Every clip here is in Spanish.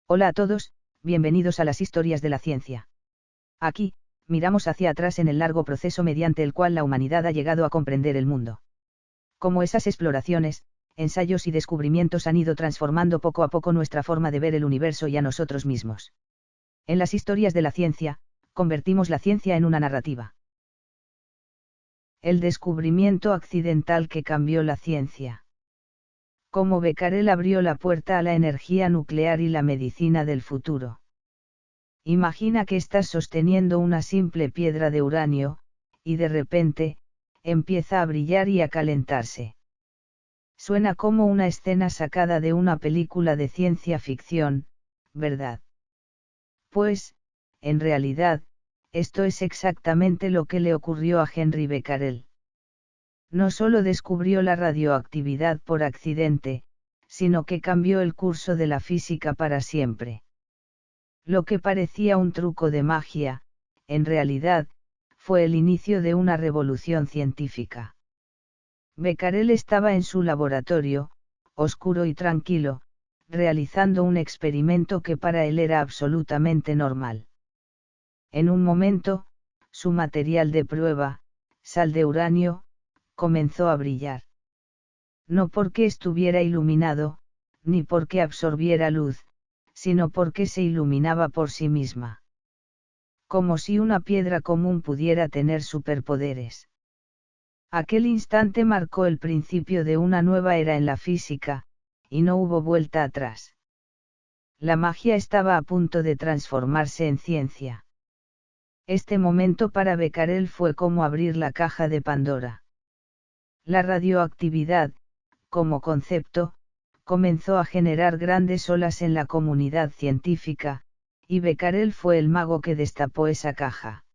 Hola a todos, bienvenidos a las historias de la ciencia. Aquí, miramos hacia atrás en el largo proceso mediante el cual la humanidad ha llegado a comprender el mundo. Cómo esas exploraciones, ensayos y descubrimientos han ido transformando poco a poco nuestra forma de ver el universo y a nosotros mismos. En las historias de la ciencia, convertimos la ciencia en una narrativa. El descubrimiento accidental que cambió la ciencia. Cómo Becquerel abrió la puerta a la energía nuclear y la medicina del futuro. Imagina que estás sosteniendo una simple piedra de uranio, y de repente, empieza a brillar y a calentarse. Suena como una escena sacada de una película de ciencia ficción, ¿verdad? Pues, en realidad, esto es exactamente lo que le ocurrió a Henri Becquerel. No solo descubrió la radioactividad por accidente, sino que cambió el curso de la física para siempre. Lo que parecía un truco de magia, en realidad, fue el inicio de una revolución científica. Becquerel estaba en su laboratorio, oscuro y tranquilo, realizando un experimento que para él era absolutamente normal. En un momento, su material de prueba, sal de uranio, comenzó a brillar. No porque estuviera iluminado, ni porque absorbiera luz, sino porque se iluminaba por sí misma. Como si una piedra común pudiera tener superpoderes. Aquel instante marcó el principio de una nueva era en la física, y no hubo vuelta atrás. La magia estaba a punto de transformarse en ciencia. Este momento para Becquerel fue como abrir la caja de Pandora. La radioactividad, como concepto, comenzó a generar grandes olas en la comunidad científica, y Becquerel fue el mago que destapó esa caja.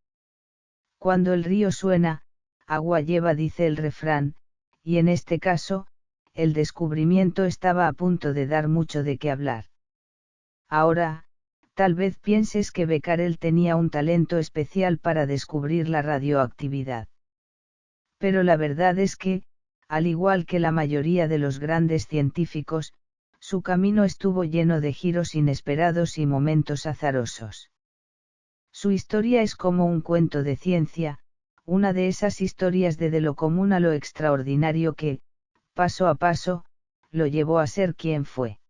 Cuando el río suena, agua lleva, dice el refrán, y en este caso, el descubrimiento estaba a punto de dar mucho de qué hablar. Ahora, tal vez pienses que Becquerel tenía un talento especial para descubrir la radioactividad. Pero la verdad es que, al igual que la mayoría de los grandes científicos, su camino estuvo lleno de giros inesperados y momentos azarosos. Su historia es como un cuento de ciencia, una de esas historias de lo común a lo extraordinario que, paso a paso, lo llevó a ser quien fue.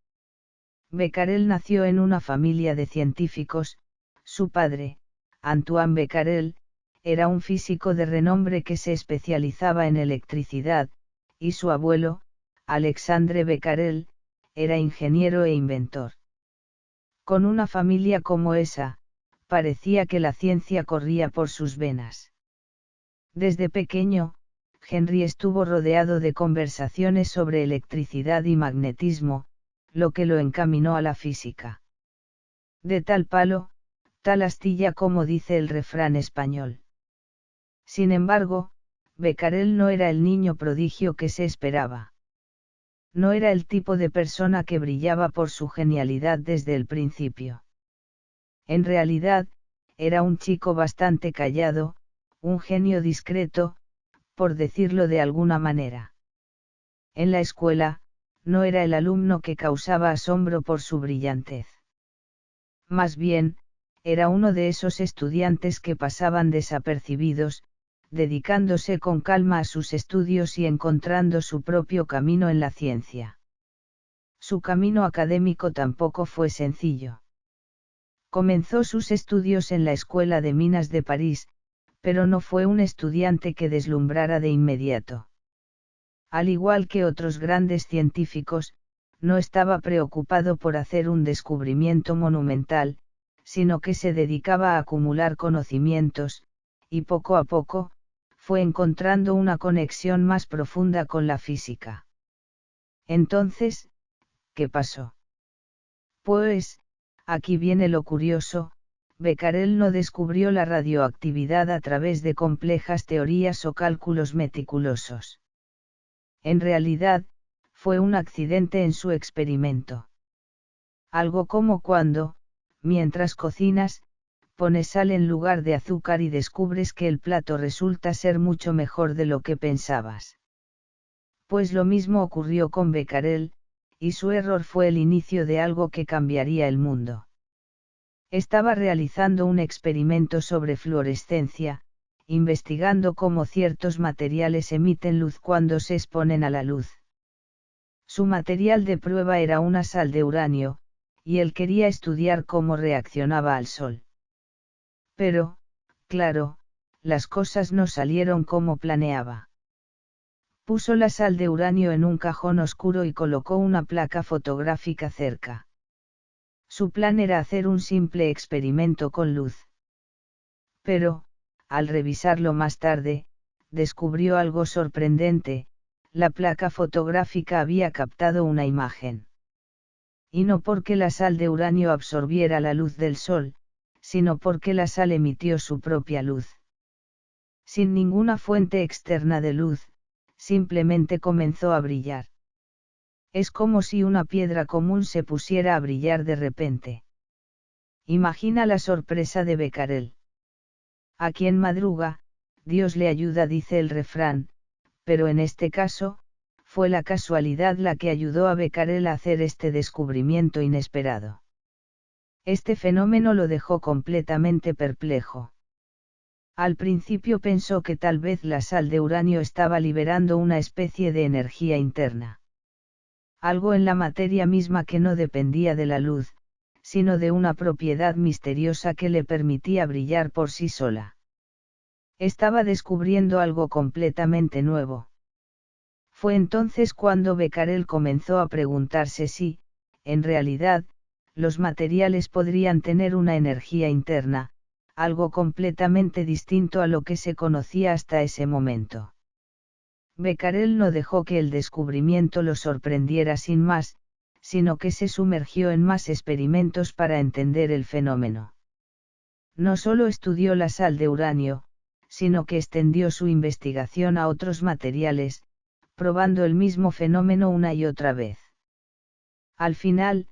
Becquerel nació en una familia de científicos. Su padre, Antoine Becquerel, era un físico de renombre que se especializaba en electricidad, y su abuelo, Alexandre Becquerel, era ingeniero e inventor. Con una familia como esa, parecía que la ciencia corría por sus venas. Desde pequeño, Henri estuvo rodeado de conversaciones sobre electricidad y magnetismo, lo que lo encaminó a la física. De tal palo, tal astilla, como dice el refrán español. Sin embargo, Becquerel no era el niño prodigio que se esperaba. No era el tipo de persona que brillaba por su genialidad desde el principio. En realidad, era un chico bastante callado, un genio discreto, por decirlo de alguna manera. En la escuela, no era el alumno que causaba asombro por su brillantez. Más bien, era uno de esos estudiantes que pasaban desapercibidos, dedicándose con calma a sus estudios y encontrando su propio camino en la ciencia. Su camino académico tampoco fue sencillo. Comenzó sus estudios en la Escuela de Minas de París, pero no fue un estudiante que deslumbrara de inmediato. Al igual que otros grandes científicos, no estaba preocupado por hacer un descubrimiento monumental, sino que se dedicaba a acumular conocimientos, y poco a poco, fue encontrando una conexión más profunda con la física. Entonces, ¿qué pasó? Pues, aquí viene lo curioso. Becquerel no descubrió la radioactividad a través de complejas teorías o cálculos meticulosos. En realidad, fue un accidente en su experimento. Algo como cuando, mientras cocinas, pones sal en lugar de azúcar y descubres que el plato resulta ser mucho mejor de lo que pensabas. Pues lo mismo ocurrió con Becquerel, y su error fue el inicio de algo que cambiaría el mundo. Estaba realizando un experimento sobre fluorescencia, investigando cómo ciertos materiales emiten luz cuando se exponen a la luz. Su material de prueba era una sal de uranio, y él quería estudiar cómo reaccionaba al sol. Pero, claro, las cosas no salieron como planeaba. Puso la sal de uranio en un cajón oscuro y colocó una placa fotográfica cerca. Su plan era hacer un simple experimento con luz. Pero, al revisarlo más tarde, descubrió algo sorprendente: la placa fotográfica había captado una imagen. Y no porque la sal de uranio absorbiera la luz del sol, sino porque la sal emitió su propia luz. Sin ninguna fuente externa de luz, simplemente comenzó a brillar. Es como si una piedra común se pusiera a brillar de repente. Imagina la sorpresa de Becquerel. A quien madruga, Dios le ayuda, dice el refrán, pero en este caso, fue la casualidad la que ayudó a Becquerel a hacer este descubrimiento inesperado. Este fenómeno lo dejó completamente perplejo. Al principio pensó que tal vez la sal de uranio estaba liberando una especie de energía interna. Algo en la materia misma que no dependía de la luz, sino de una propiedad misteriosa que le permitía brillar por sí sola. Estaba descubriendo algo completamente nuevo. Fue entonces cuando Becquerel comenzó a preguntarse si, en realidad, los materiales podrían tener una energía interna, algo completamente distinto a lo que se conocía hasta ese momento. Becquerel no dejó que el descubrimiento lo sorprendiera sin más, sino que se sumergió en más experimentos para entender el fenómeno. No solo estudió la sal de uranio, sino que extendió su investigación a otros materiales, probando el mismo fenómeno una y otra vez. Al final,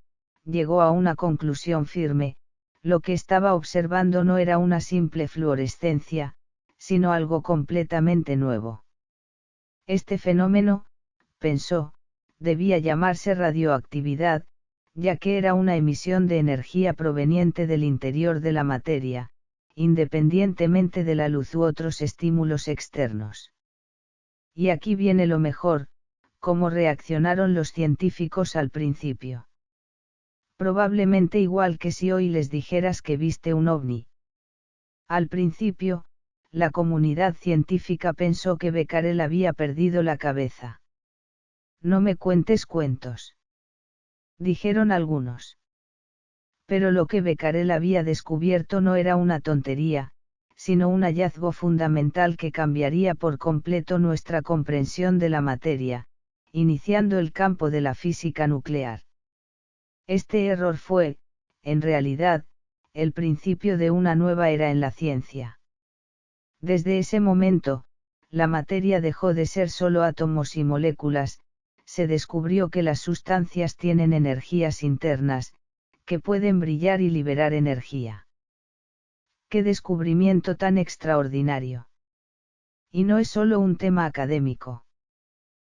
llegó a una conclusión firme: lo que estaba observando no era una simple fluorescencia, sino algo completamente nuevo. Este fenómeno, pensó, debía llamarse radioactividad, ya que era una emisión de energía proveniente del interior de la materia, independientemente de la luz u otros estímulos externos. Y aquí viene lo mejor: cómo reaccionaron los científicos al principio. Probablemente igual que si hoy les dijeras que viste un ovni. Al principio, la comunidad científica pensó que Becquerel había perdido la cabeza. No me cuentes cuentos, dijeron algunos. Pero lo que Becquerel había descubierto no era una tontería, sino un hallazgo fundamental que cambiaría por completo nuestra comprensión de la materia, iniciando el campo de la física nuclear. Este error fue, en realidad, el principio de una nueva era en la ciencia. Desde ese momento, la materia dejó de ser solo átomos y moléculas, se descubrió que las sustancias tienen energías internas, que pueden brillar y liberar energía. ¡Qué descubrimiento tan extraordinario! Y no es solo un tema académico.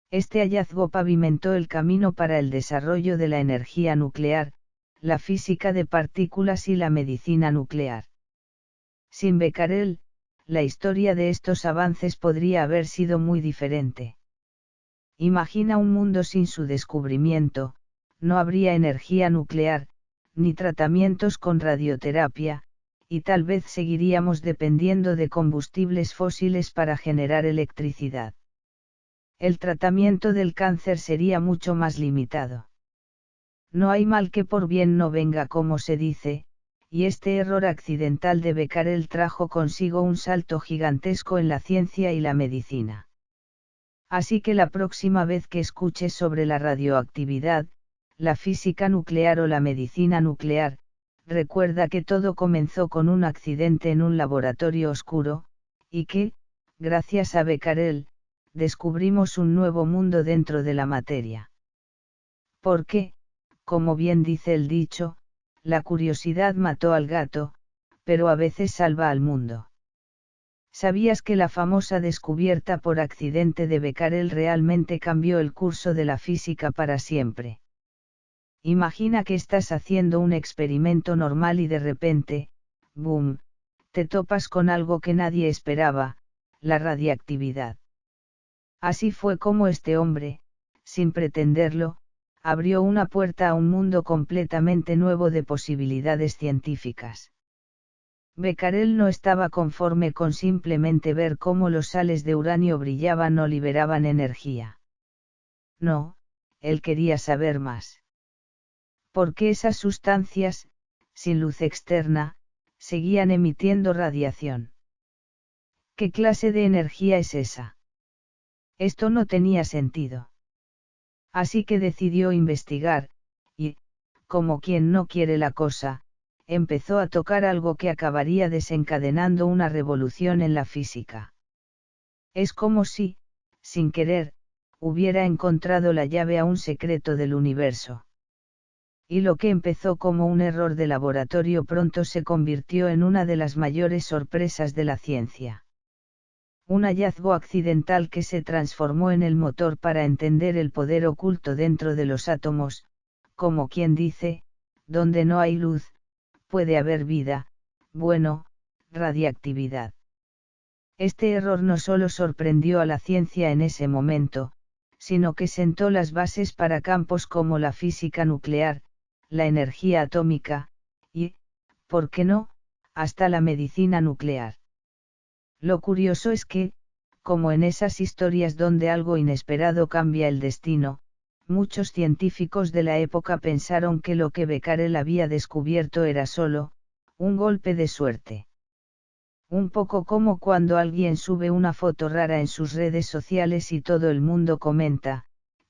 Este hallazgo pavimentó el camino para el desarrollo de la energía nuclear, la física de partículas y la medicina nuclear. Sin Becquerel, la historia de estos avances podría haber sido muy diferente. Imagina un mundo sin su descubrimiento: no habría energía nuclear, ni tratamientos con radioterapia, y tal vez seguiríamos dependiendo de combustibles fósiles para generar electricidad. El tratamiento del cáncer sería mucho más limitado. No hay mal que por bien no venga, como se dice, y este error accidental de Becquerel trajo consigo un salto gigantesco en la ciencia y la medicina. Así que la próxima vez que escuches sobre la radioactividad, la física nuclear o la medicina nuclear, recuerda que todo comenzó con un accidente en un laboratorio oscuro, y que, gracias a Becquerel, descubrimos un nuevo mundo dentro de la materia. Porque, como bien dice el dicho, la curiosidad mató al gato, pero a veces salva al mundo. ¿Sabías que la famosa descubierta por accidente de Becquerel realmente cambió el curso de la física para siempre? Imagina que estás haciendo un experimento normal y de repente, ¡boom!, te topas con algo que nadie esperaba, la radiactividad. Así fue como este hombre, sin pretenderlo, abrió una puerta a un mundo completamente nuevo de posibilidades científicas. Becquerel no estaba conforme con simplemente ver cómo los sales de uranio brillaban o liberaban energía. No, él quería saber más. ¿Por qué esas sustancias, sin luz externa, seguían emitiendo radiación? ¿Qué clase de energía es esa? Esto no tenía sentido. Así que decidió investigar, y, como quien no quiere la cosa, empezó a tocar algo que acabaría desencadenando una revolución en la física. Es como si, sin querer, hubiera encontrado la llave a un secreto del universo. Y lo que empezó como un error de laboratorio pronto se convirtió en una de las mayores sorpresas de la ciencia. Un hallazgo accidental que se transformó en el motor para entender el poder oculto dentro de los átomos, como quien dice, donde no hay luz, puede haber vida, bueno, radiactividad. Este error no solo sorprendió a la ciencia en ese momento, sino que sentó las bases para campos como la física nuclear, la energía atómica, y, ¿por qué no?, hasta la medicina nuclear. Lo curioso es que, como en esas historias donde algo inesperado cambia el destino, muchos científicos de la época pensaron que lo que Becquerel había descubierto era solo, un golpe de suerte. Un poco como cuando alguien sube una foto rara en sus redes sociales y todo el mundo comenta,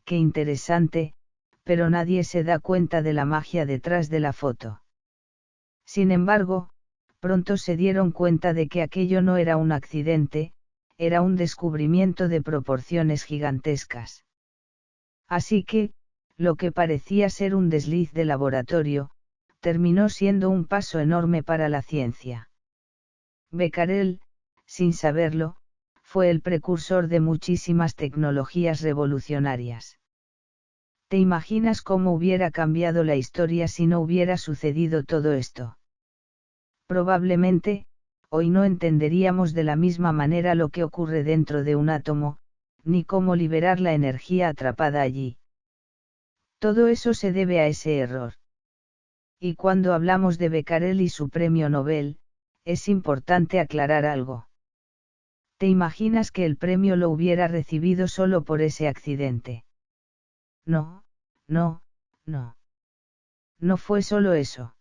qué interesante, pero nadie se da cuenta de la magia detrás de la foto. Sin embargo, pronto se dieron cuenta de que aquello no era un accidente, era un descubrimiento de proporciones gigantescas. Así que, lo que parecía ser un desliz de laboratorio, terminó siendo un paso enorme para la ciencia. Becquerel, sin saberlo, fue el precursor de muchísimas tecnologías revolucionarias. ¿Te imaginas cómo hubiera cambiado la historia si no hubiera sucedido todo esto? Probablemente, hoy no entenderíamos de la misma manera lo que ocurre dentro de un átomo, ni cómo liberar la energía atrapada allí. Todo eso se debe a ese error. Y cuando hablamos de Becquerel y su premio Nobel, es importante aclarar algo. ¿Te imaginas que el premio lo hubiera recibido solo por ese accidente? No, no, no. No fue solo eso.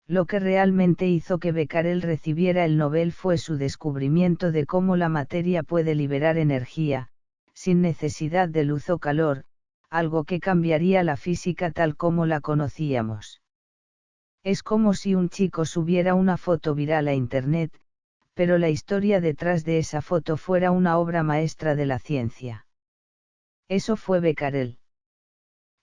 Lo que realmente hizo que Becquerel recibiera el Nobel fue su descubrimiento de cómo la materia puede liberar energía, sin necesidad de luz o calor, algo que cambiaría la física tal como la conocíamos. Es como si un chico subiera una foto viral a Internet, pero la historia detrás de esa foto fuera una obra maestra de la ciencia. Eso fue Becquerel.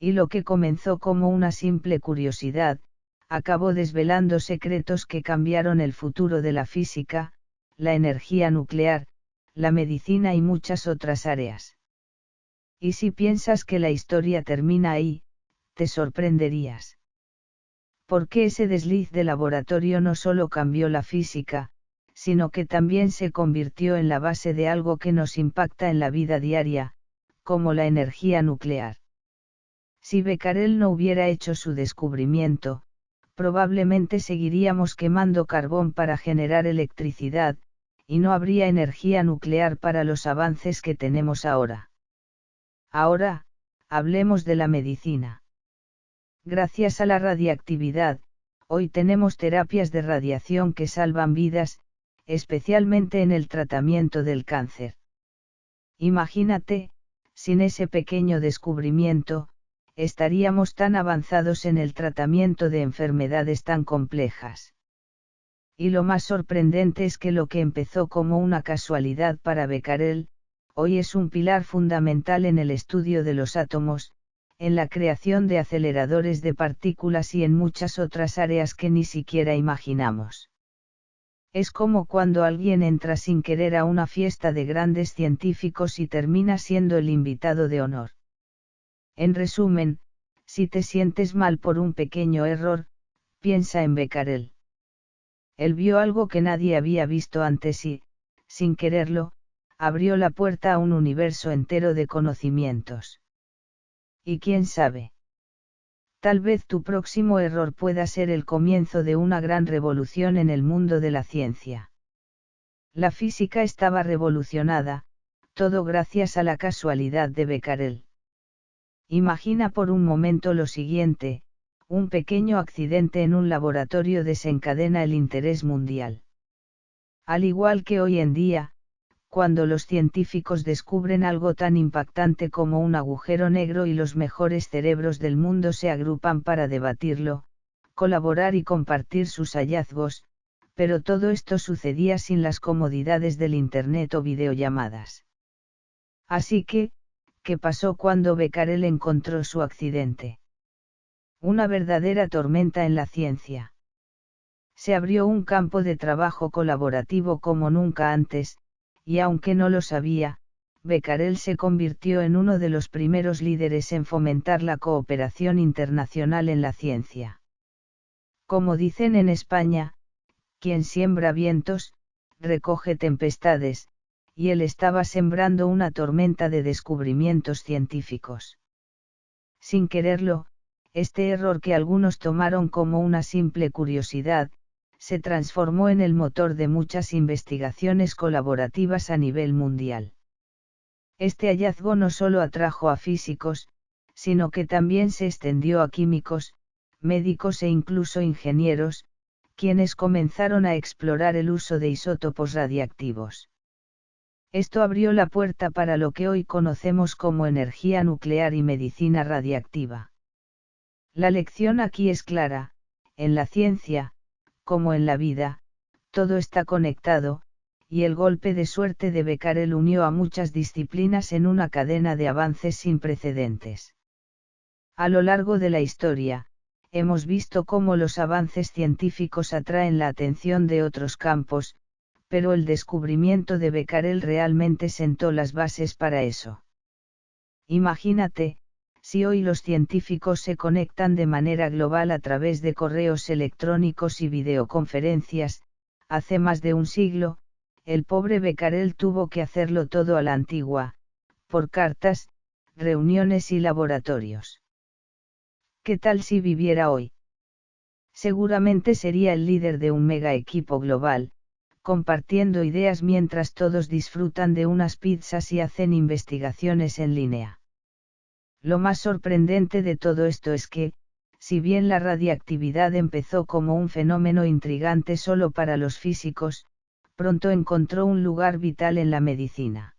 Y lo que comenzó como una simple curiosidad, acabó desvelando secretos que cambiaron el futuro de la física, la energía nuclear, la medicina y muchas otras áreas. Y si piensas que la historia termina ahí, te sorprenderías. Porque ese desliz de laboratorio no solo cambió la física, sino que también se convirtió en la base de algo que nos impacta en la vida diaria, como la energía nuclear. Si Becquerel no hubiera hecho su descubrimiento, probablemente seguiríamos quemando carbón para generar electricidad, y no habría energía nuclear para los avances que tenemos ahora. Ahora, hablemos de la medicina. Gracias a la radiactividad, hoy tenemos terapias de radiación que salvan vidas, especialmente en el tratamiento del cáncer. Imagínate, sin ese pequeño descubrimiento, estaríamos tan avanzados en el tratamiento de enfermedades tan complejas. Y lo más sorprendente es que lo que empezó como una casualidad para Becquerel, hoy es un pilar fundamental en el estudio de los átomos, en la creación de aceleradores de partículas y en muchas otras áreas que ni siquiera imaginamos. Es como cuando alguien entra sin querer a una fiesta de grandes científicos y termina siendo el invitado de honor. En resumen, Si te sientes mal por un pequeño error, piensa en Becquerel. Él vio algo que nadie había visto antes y, sin quererlo, abrió la puerta a un universo entero de conocimientos. Y quién sabe. Tal vez tu próximo error pueda ser el comienzo de una gran revolución en el mundo de la ciencia. La física estaba revolucionada, todo gracias a la casualidad de Becquerel. Imagina por un momento lo siguiente: un pequeño accidente en un laboratorio desencadena el interés mundial. Al igual que hoy en día, cuando los científicos descubren algo tan impactante como un agujero negro y los mejores cerebros del mundo se agrupan para debatirlo, colaborar y compartir sus hallazgos, pero todo esto sucedía sin las comodidades del Internet o videollamadas. Así que, ¿qué pasó cuando Becquerel encontró su accidente? Una verdadera tormenta en la ciencia. Se abrió un campo de trabajo colaborativo como nunca antes, y aunque no lo sabía, Becquerel se convirtió en uno de los primeros líderes en fomentar la cooperación internacional en la ciencia. Como dicen en España, quien siembra vientos, recoge tempestades, y él estaba sembrando una tormenta de descubrimientos científicos. Sin quererlo, este error que algunos tomaron como una simple curiosidad, se transformó en el motor de muchas investigaciones colaborativas a nivel mundial. Este hallazgo no solo atrajo a físicos, sino que también se extendió a químicos, médicos e incluso ingenieros, quienes comenzaron a explorar el uso de isótopos radiactivos. Esto abrió la puerta para lo que hoy conocemos como energía nuclear y medicina radiactiva. La lección aquí es clara: en la ciencia, como en la vida, todo está conectado, y el golpe de suerte de Becquerel unió a muchas disciplinas en una cadena de avances sin precedentes. A lo largo de la historia, hemos visto cómo los avances científicos atraen la atención de otros campos, pero el descubrimiento de Becquerel realmente sentó las bases para eso. Imagínate, si hoy los científicos se conectan de manera global a través de correos electrónicos y videoconferencias. Hace más de un siglo, el pobre Becquerel tuvo que hacerlo todo a la antigua, por cartas, reuniones y laboratorios. ¿Qué tal si viviera hoy? Seguramente sería el líder de un mega equipo global, compartiendo ideas mientras todos disfrutan de unas pizzas y hacen investigaciones en línea. Lo más sorprendente de todo esto es que, si bien la radiactividad empezó como un fenómeno intrigante solo para los físicos, pronto encontró un lugar vital en la medicina.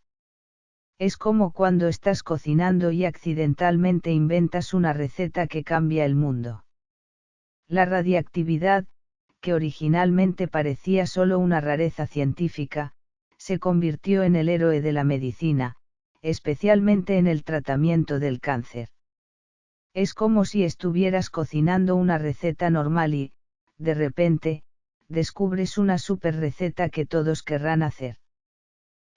Es como cuando estás cocinando y accidentalmente inventas una receta que cambia el mundo. La radiactividad, que originalmente parecía solo una rareza científica, se convirtió en el héroe de la medicina, especialmente en el tratamiento del cáncer. Es como si estuvieras cocinando una receta normal y, de repente, descubres una super receta que todos querrán hacer.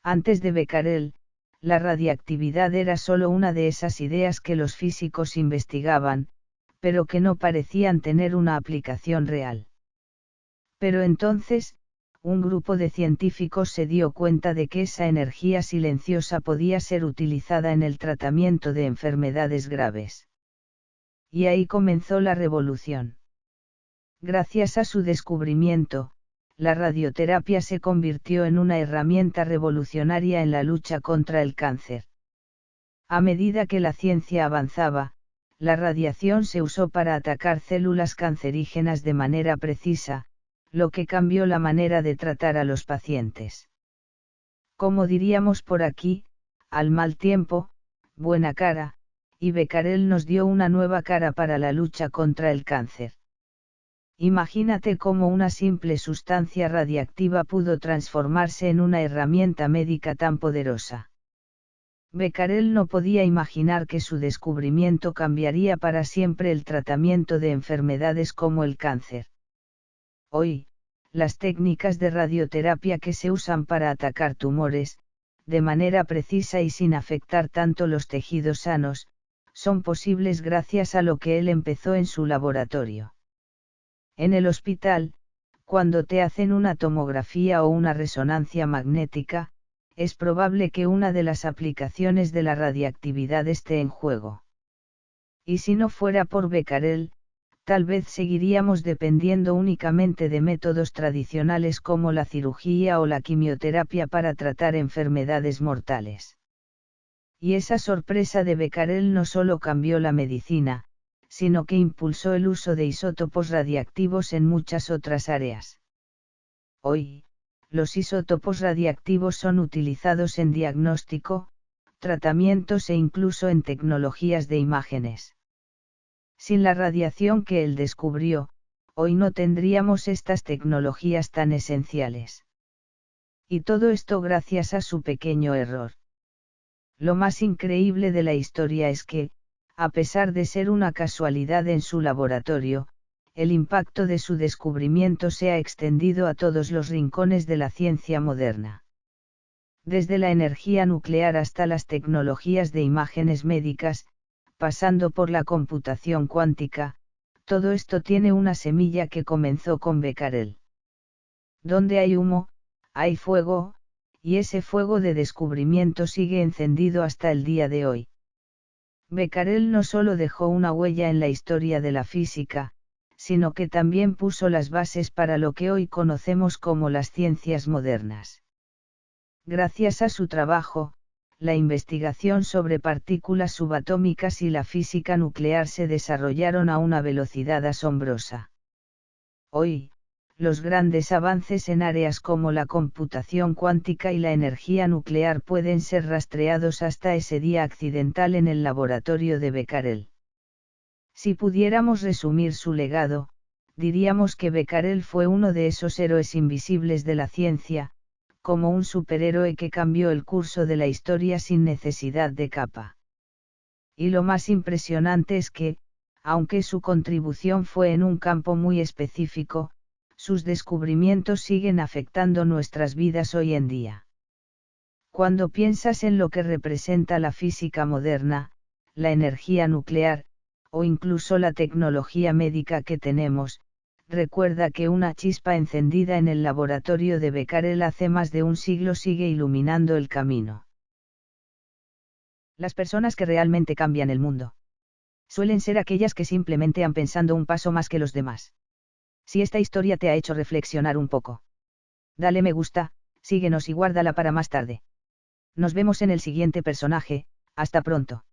Antes de Becquerel, la radiactividad era solo una de esas ideas que los físicos investigaban, pero que no parecían tener una aplicación real. Pero entonces, un grupo de científicos se dio cuenta de que esa energía silenciosa podía ser utilizada en el tratamiento de enfermedades graves. Y ahí comenzó la revolución. Gracias a su descubrimiento, la radioterapia se convirtió en una herramienta revolucionaria en la lucha contra el cáncer. A medida que la ciencia avanzaba, la radiación se usó para atacar células cancerígenas de manera precisa, lo que cambió la manera de tratar a los pacientes. Como diríamos por aquí, al mal tiempo, buena cara, y Becquerel nos dio una nueva cara para la lucha contra el cáncer. Imagínate cómo una simple sustancia radiactiva pudo transformarse en una herramienta médica tan poderosa. Becquerel no podía imaginar que su descubrimiento cambiaría para siempre el tratamiento de enfermedades como el cáncer. Hoy, las técnicas de radioterapia que se usan para atacar tumores, de manera precisa y sin afectar tanto los tejidos sanos, son posibles gracias a lo que él empezó en su laboratorio. En el hospital, cuando te hacen una tomografía o una resonancia magnética, es probable que una de las aplicaciones de la radiactividad esté en juego. Y si no fuera por Becquerel, tal vez seguiríamos dependiendo únicamente de métodos tradicionales como la cirugía o la quimioterapia para tratar enfermedades mortales. Y esa sorpresa de Becquerel no solo cambió la medicina, sino que impulsó el uso de isótopos radiactivos en muchas otras áreas. Hoy, los isótopos radiactivos son utilizados en diagnóstico, tratamientos e incluso en tecnologías de imágenes. Sin la radiación que él descubrió, hoy no tendríamos estas tecnologías tan esenciales. Y todo esto gracias a su pequeño error. Lo más increíble de la historia es que, a pesar de ser una casualidad en su laboratorio, el impacto de su descubrimiento se ha extendido a todos los rincones de la ciencia moderna. Desde la energía nuclear hasta las tecnologías de imágenes médicas, pasando por la computación cuántica, todo esto tiene una semilla que comenzó con Becquerel. Donde hay humo, hay fuego, y ese fuego de descubrimiento sigue encendido hasta el día de hoy. Becquerel no solo dejó una huella en la historia de la física, sino que también puso las bases para lo que hoy conocemos como las ciencias modernas. Gracias a su trabajo, la investigación sobre partículas subatómicas y la física nuclear se desarrollaron a una velocidad asombrosa. Hoy, los grandes avances en áreas como la computación cuántica y la energía nuclear pueden ser rastreados hasta ese día accidental en el laboratorio de Becquerel. Si pudiéramos resumir su legado, diríamos que Becquerel fue uno de esos héroes invisibles de la ciencia, como un superhéroe que cambió el curso de la historia sin necesidad de capa. Y lo más impresionante es que, aunque su contribución fue en un campo muy específico, sus descubrimientos siguen afectando nuestras vidas hoy en día. Cuando piensas en lo que representa la física moderna, la energía nuclear, o incluso la tecnología médica que tenemos, recuerda que una chispa encendida en el laboratorio de Becquerel hace más de un siglo sigue iluminando el camino. Las personas que realmente cambian el mundo suelen ser aquellas que simplemente han pensado un paso más que los demás. Si esta historia te ha hecho reflexionar un poco, dale me gusta, síguenos y guárdala para más tarde. Nos vemos en el siguiente personaje, hasta pronto.